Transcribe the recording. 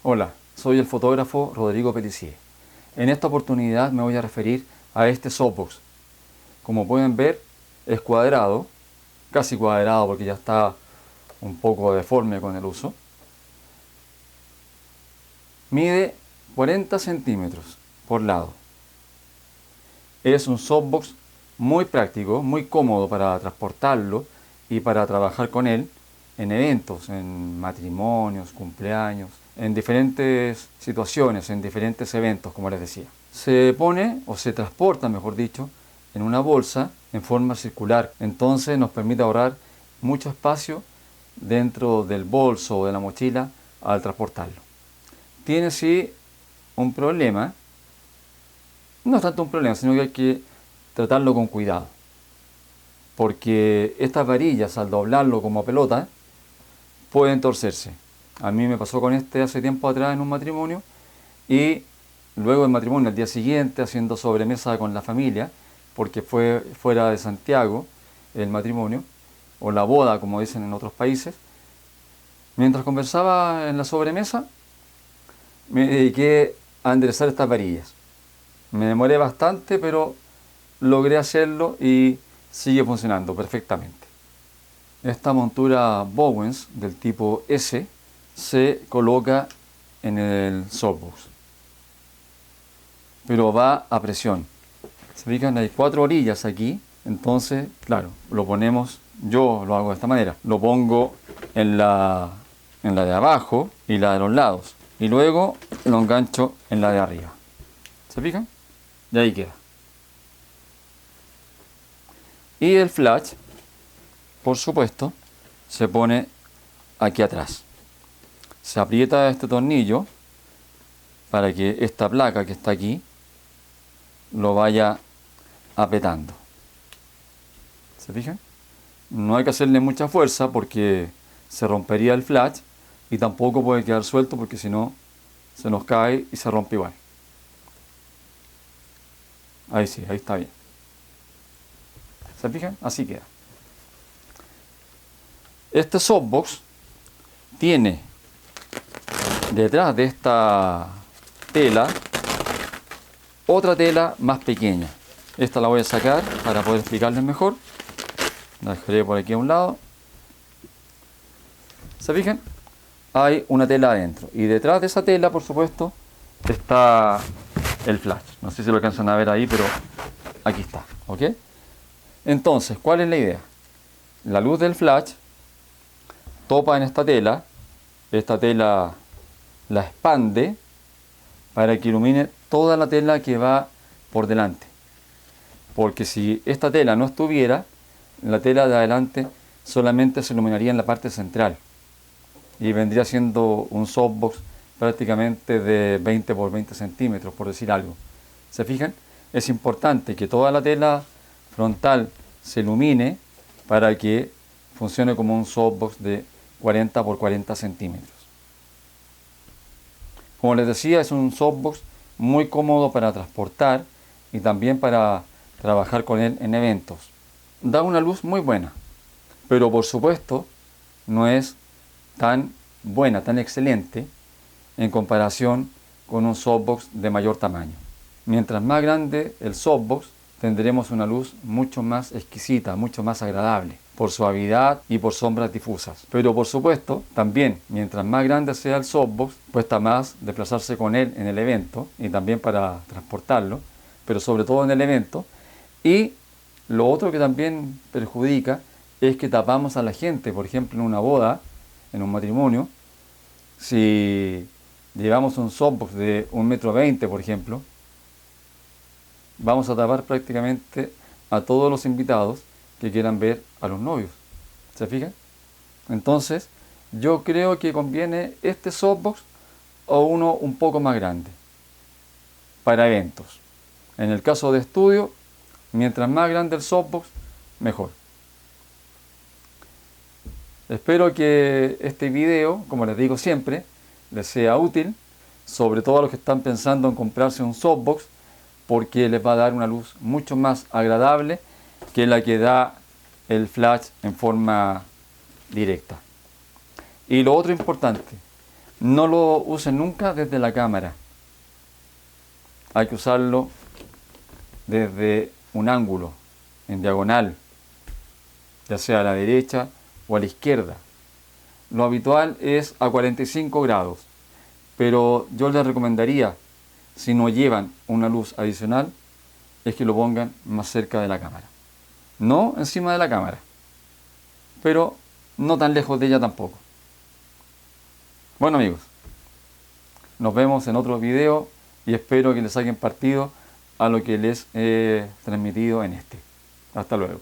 Hola, soy el fotógrafo Rodrigo Pellicier. En esta oportunidad me voy a referir a este softbox. Como pueden ver, es cuadrado, casi cuadrado porque ya está un poco deforme con el uso. Mide 40 centímetros por lado. Es un softbox muy práctico, muy cómodo para transportarlo y para trabajar con él en eventos, en matrimonios, cumpleaños, en diferentes situaciones, en diferentes eventos, como les decía. Se pone o se transporta, mejor dicho, en una bolsa en forma circular. Entonces nos permite ahorrar mucho espacio dentro del bolso o de la mochila al transportarlo. Tiene sí un problema. No es tanto un problema, sino que hay que tratarlo con cuidado. Porque estas varillas, al doblarlo como pelota, pueden torcerse. A mí me pasó con este hace tiempo atrás en un matrimonio y luego del matrimonio, al día siguiente, haciendo sobremesa con la familia, porque fue fuera de Santiago el matrimonio, o la boda, como dicen en otros países. Mientras conversaba en la sobremesa, me dediqué a enderezar estas varillas. Me demoré bastante, pero logré hacerlo y sigue funcionando perfectamente. Esta montura Bowens del tipo S se coloca en el softbox, pero va a presión. Se fijan, hay 4 orillas aquí, entonces, claro, lo ponemos, yo lo hago de esta manera, lo pongo en la de abajo y la de los lados, y luego lo engancho en la de arriba. ¿Se fijan? Y ahí queda. Y el flash, por supuesto, se pone aquí atrás. Se aprieta este tornillo para que esta placa que está aquí lo vaya apretando. ¿Se fijan? No hay que hacerle mucha fuerza porque se rompería el flash y tampoco puede quedar suelto porque si no se nos cae y se rompe igual. Ahí sí, ahí está bien. ¿Se fijan? Así queda. Este softbox tiene detrás de esta tela otra tela más pequeña. Esta la voy a sacar para poder explicarles mejor. La dejaré por aquí a un lado. ¿Se fijan? Hay una tela adentro. Y detrás de esa tela, por supuesto, está el flash. No sé si lo alcanzan a ver ahí, pero aquí está. ¿Ok? Entonces, ¿cuál es la idea? La luz del flash topa en esta tela. Esta tela la expande para que ilumine toda la tela que va por delante. Porque si esta tela no estuviera, la tela de adelante solamente se iluminaría en la parte central y vendría siendo un softbox prácticamente de 20 por 20 centímetros, por decir algo. ¿Se fijan? Es importante que toda la tela frontal se ilumine para que funcione como un softbox de 40 por 40 centímetros. Como les decía, es un softbox muy cómodo para transportar y también para trabajar con él en eventos. Da una luz muy buena, pero por supuesto no es tan buena, tan excelente en comparación con un softbox de mayor tamaño. Mientras más grande el softbox, tendremos una luz mucho más exquisita, mucho más agradable, por suavidad y por sombras difusas. Pero por supuesto, también, mientras más grande sea el softbox, cuesta más desplazarse con él en el evento y también para transportarlo, pero sobre todo en el evento. Y lo otro que también perjudica es que tapamos a la gente, por ejemplo, en una boda, en un matrimonio, si llevamos un softbox de 1,20 m, por ejemplo, vamos a tapar prácticamente a todos los invitados que quieran ver a los novios. ¿Se fijan? Entonces, yo creo que conviene este softbox o uno un poco más grande para eventos. En el caso de estudio, mientras más grande el softbox, mejor. Espero que este video, como les digo siempre, les sea útil, sobre todo a los que están pensando en comprarse un softbox, porque les va a dar una luz mucho más agradable que la que da el flash en forma directa. Y lo otro importante, No lo usen nunca desde la cámara. Hay que usarlo desde un ángulo, en diagonal, ya sea a la derecha o a la izquierda. Lo habitual es a 45 grados, pero yo les recomendaría, si no llevan una luz adicional, es que lo pongan más cerca de la cámara. No encima de la cámara, pero no tan lejos de ella tampoco. Bueno amigos, nos vemos en otro video y espero que les saquen partido a lo que les he transmitido en este. Hasta luego.